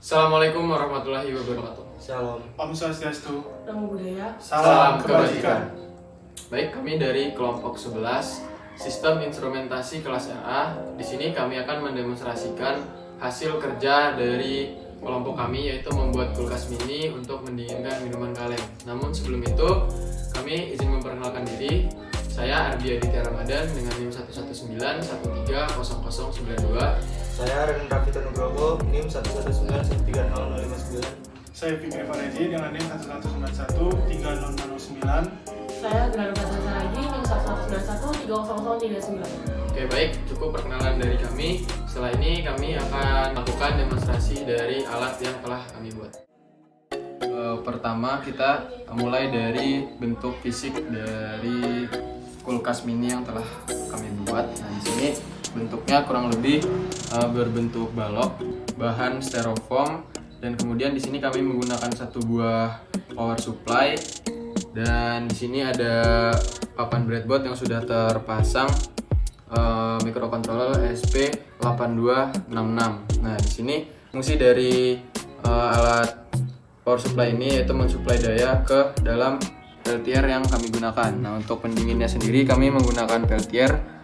Assalamualaikum warahmatullahi wabarakatuh. Shalom. Om Swastiastu. Namo Buddhaya. Salam kebajikan. Baik, kami dari kelompok 11 Sistem Instrumentasi kelas RA. Di sini kami akan mendemonstrasikan hasil kerja dari kelompok kami, yaitu membuat kulkas mini untuk mendinginkan minuman kaleng. Namun sebelum itu, kami izin memperkenalkan diri. Saya Ardi Aditya Ramadan dengan NIM 119130092. Saya Ren Raffi Nugroho, NIM 119130059. Saya Fikri Farezi dengan NIM 119130009. Saya Granuka Saragi, NIM 191300039. Oke, baik, cukup perkenalan dari kami. Setelah ini kami akan melakukan demonstrasi dari alat yang telah kami buat. Pertama kita mulai dari bentuk fisik dari kulkas mini yang telah kami buat. Nah, di sini bentuknya kurang lebih berbentuk balok, bahan styrofoam, dan kemudian di sini kami menggunakan satu buah power supply, dan di sini ada papan breadboard yang sudah terpasang microcontroller ESP8266. Nah, di sini fungsi dari alat power supply ini yaitu mensuplai daya ke dalam peltier yang kami gunakan. Nah, untuk pendinginnya sendiri kami menggunakan peltier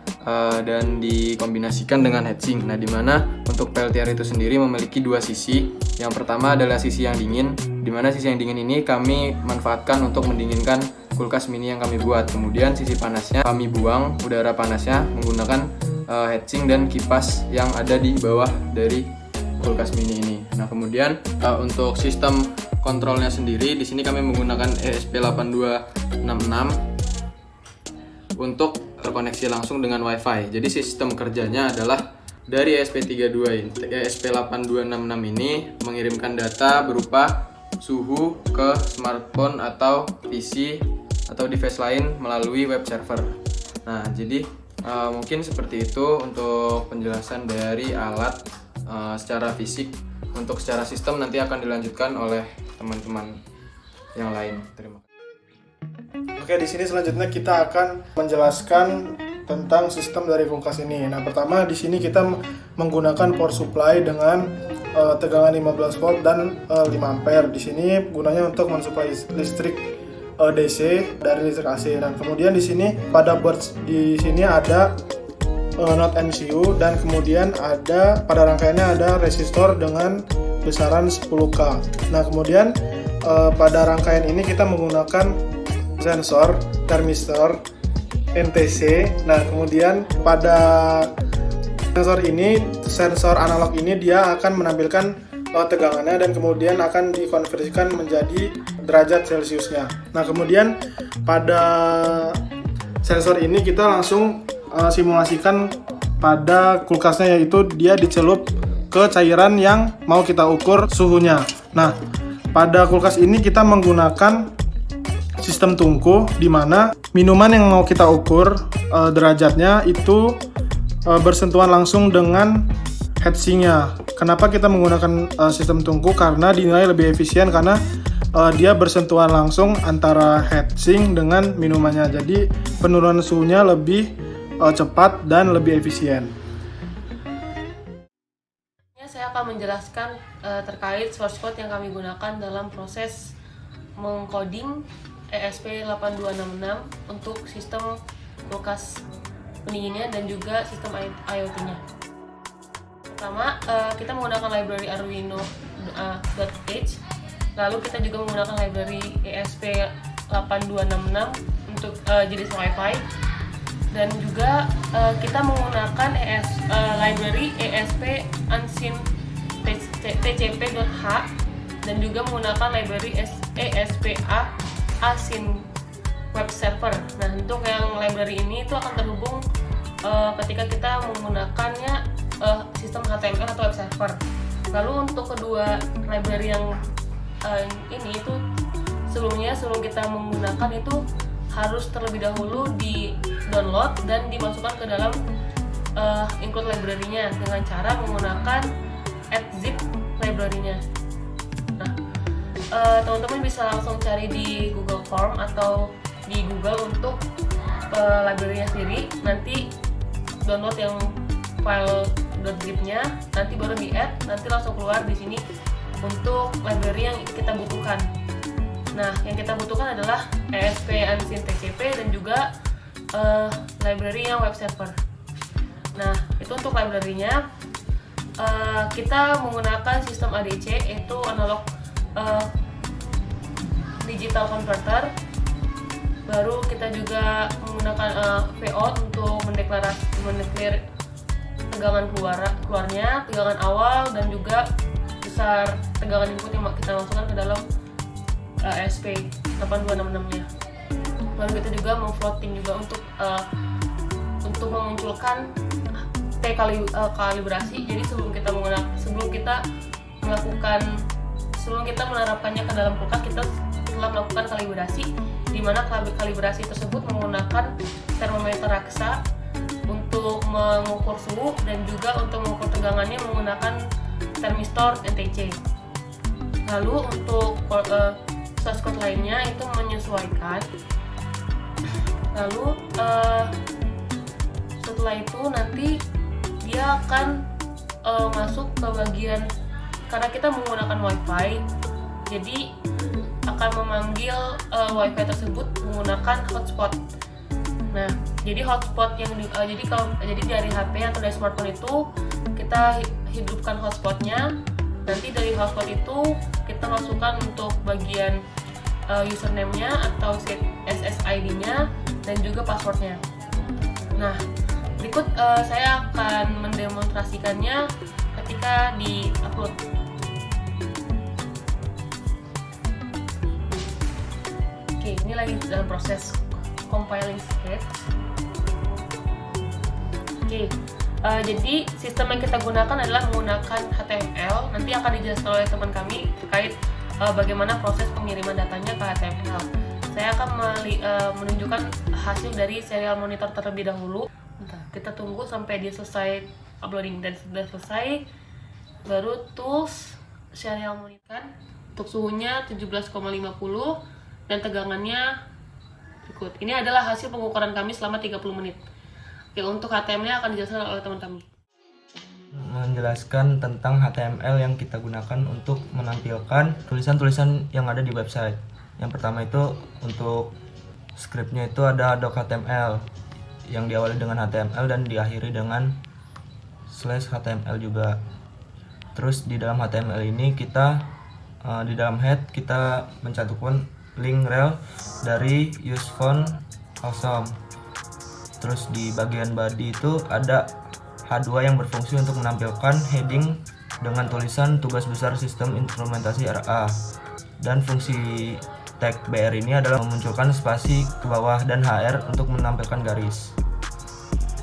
dan dikombinasikan dengan heatsink. Nah, di mana untuk peltier itu sendiri memiliki dua sisi. Yang pertama adalah sisi yang dingin, di mana sisi yang dingin ini kami manfaatkan untuk mendinginkan kulkas mini yang kami buat. Kemudian sisi panasnya kami buang udara panasnya menggunakan heatsink dan kipas yang ada di bawah dari kulkas mini ini. Nah, kemudian untuk sistem kontrolnya sendiri di sini kami menggunakan ESP8266 untuk terkoneksi langsung dengan WiFi. Jadi sistem kerjanya adalah dari ESP8266 ini mengirimkan data berupa suhu ke smartphone atau PC atau device lain melalui web server. Nah, jadi mungkin seperti itu untuk penjelasan dari alat secara fisik. Untuk secara sistem nanti akan dilanjutkan oleh teman-teman yang lain. Terima kasih. Oke, di sini selanjutnya kita akan menjelaskan tentang sistem dari kulkas ini. Nah, pertama di sini kita menggunakan power supply dengan tegangan 15 volt dan 5 ampere. Di sini gunanya untuk mensuplai listrik DC dari listrik AC. Dan kemudian di sini pada board di sini ada not MCU, dan kemudian ada pada rangkaiannya ada resistor dengan besaran 10K. Nah, kemudian pada rangkaian ini kita menggunakan sensor, termistor, NTC. Nah, kemudian pada sensor analog ini dia akan menampilkan tegangannya dan kemudian akan dikonversikan menjadi derajat Celciusnya. Nah, kemudian pada sensor ini kita langsung simulasikan pada kulkasnya, yaitu dia dicelup ke cairan yang mau kita ukur suhunya. Nah, pada kulkas ini kita menggunakan sistem tungku, di mana minuman yang mau kita ukur derajatnya itu bersentuhan langsung dengan heatsinknya. Kenapa kita menggunakan sistem tungku? Karena dinilai lebih efisien karena dia bersentuhan langsung antara heatsink dengan minumannya. Jadi penurunan suhunya lebih cepat dan lebih efisien. Saya akan menjelaskan terkait source code yang kami gunakan dalam proses mengcoding ESP8266 untuk sistem kulkas pendinginnya dan juga sistem IoT-nya. Pertama, kita menggunakan library Arduino.h, lalu kita juga menggunakan library ESP8266 untuk jenis Wi-Fi, dan juga kita menggunakan library ESP Unseen TCP.h, dan juga menggunakan library ESPA Async Web Server. Nah, untuk yang library ini itu akan terhubung ketika kita menggunakannya sistem HTML atau web server. Lalu untuk kedua library yang ini itu sebelum kita menggunakan itu harus terlebih dahulu di download dan dimasukkan ke dalam include library-nya dengan cara menggunakan zip library-nya. Nah, teman-teman bisa langsung cari di Google Form atau di Google untuk library-nya sendiri. Nanti download yang file .zip-nya, nanti baru di-add, nanti langsung keluar di sini untuk library yang kita butuhkan. Nah, yang kita butuhkan adalah ESP Unseen TCP dan juga library yang web server. Nah, itu untuk library-nya. Kita menggunakan sistem ADC, yaitu analog digital converter. Baru kita juga menggunakan VO untuk mendeklar tegangan keluarnya, tegangan awal, dan juga besar tegangan input yang kita masukkan ke dalam ESP 8266-nya. Baru kita juga memfloating juga untuk memunculkan kalibrasi. Jadi sebelum kita menerapkannya ke dalam kulkas, kita telah melakukan kalibrasi, di mana kalibrasi tersebut menggunakan termometer raksa untuk mengukur suhu dan juga untuk mengukur tegangannya menggunakan termistor NTC. Lalu untuk source code lainnya itu menyesuaikan. Lalu setelah itu nanti dia akan masuk ke bagian, karena kita menggunakan WiFi, jadi akan memanggil WiFi tersebut menggunakan hotspot. Nah, jadi hotspot yang jadi dari HP atau dari smartphone itu kita hidupkan hotspotnya. Nanti dari hotspot itu kita masukkan untuk bagian username-nya atau SSID-nya dan juga passwordnya. Nah, berikut saya akan mendemonstrasikannya ketika di-upload. Oke, ini lagi dalam proses compiling script. Oke, jadi sistem yang kita gunakan adalah menggunakan HTML. Nanti akan dijelaskan oleh teman kami terkait bagaimana proses pengiriman datanya ke HTML. Saya akan menunjukkan hasil dari serial monitor terlebih dahulu. Bentar, kita tunggu sampai dia selesai uploading, dan sudah selesai baru tools serial monitor. Untuk suhunya 17,50 dan tegangannya ikut. Ini adalah hasil pengukuran kami selama 30 menit. Oke, untuk HTML-nya akan dijelaskan oleh teman kami. Menjelaskan tentang HTML yang kita gunakan untuk menampilkan tulisan-tulisan yang ada di website. Yang pertama itu untuk scriptnya itu ada doc.html yang diawali dengan HTML dan diakhiri dengan /HTML juga. Terus di dalam HTML ini kita di dalam head kita mencantumkan link rel dari useFont awesome. Terus di bagian body itu ada H2 yang berfungsi untuk menampilkan heading dengan tulisan tugas besar sistem implementasi RA. Dan fungsi tag BR ini adalah memunculkan spasi ke bawah dan HR untuk menampilkan garis.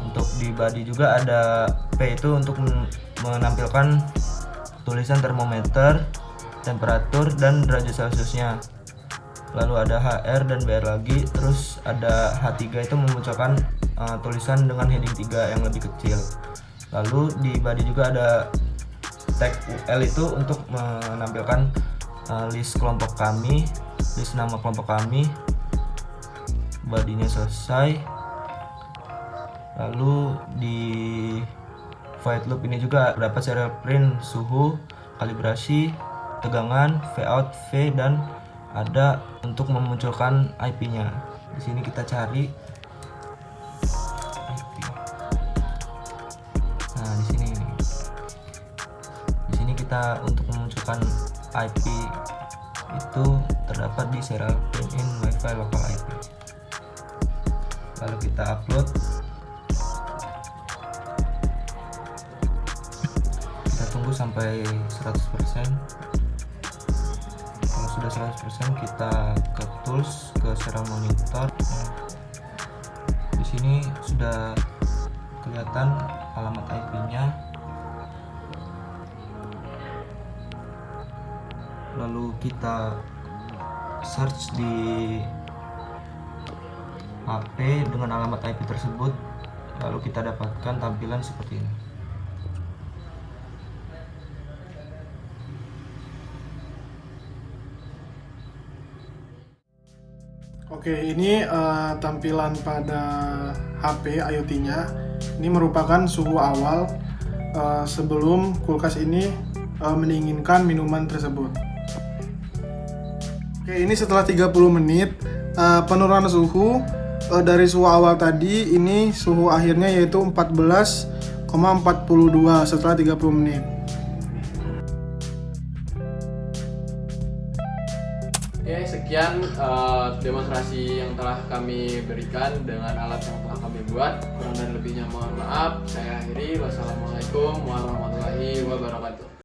Untuk di body juga ada P itu untuk menampilkan tulisan termometer, temperatur, dan derajat Celciusnya. Lalu ada HR dan BR lagi. Terus ada H3 itu memunculkan tulisan dengan heading 3 yang lebih kecil. Lalu di body juga ada tag UL itu untuk menampilkan list kelompok kami, list nama kelompok kami. Bodinya selesai. Lalu di void loop ini juga dapat serial print suhu, kalibrasi, tegangan, vout, V, dan ada untuk memunculkan IP-nya. Di sini kita cari IP. Nah, di sini kita untuk memunculkan IP itu terdapat di serial print in WiFi local IP. Lalu kita upload. Kita tunggu sampai 100%. Kalau sudah 100% kita ke tools, ke serial monitor. Di sini sudah kelihatan alamat IP-nya. Lalu kita search di HP dengan alamat IP tersebut, lalu kita dapatkan tampilan seperti ini. Oke, ini tampilan pada HP IoT-nya. Ini merupakan suhu awal sebelum kulkas ini mendinginkan minuman tersebut. Oke, ini setelah 30 menit penurunan suhu dari suhu awal tadi, ini suhu akhirnya yaitu 14,42 setelah 30 menit. Oke, sekian demonstrasi yang telah kami berikan dengan alat yang telah kami buat. Kurang dan lebihnya mohon maaf. Saya akhiri. Wassalamualaikum warahmatullahi wabarakatuh.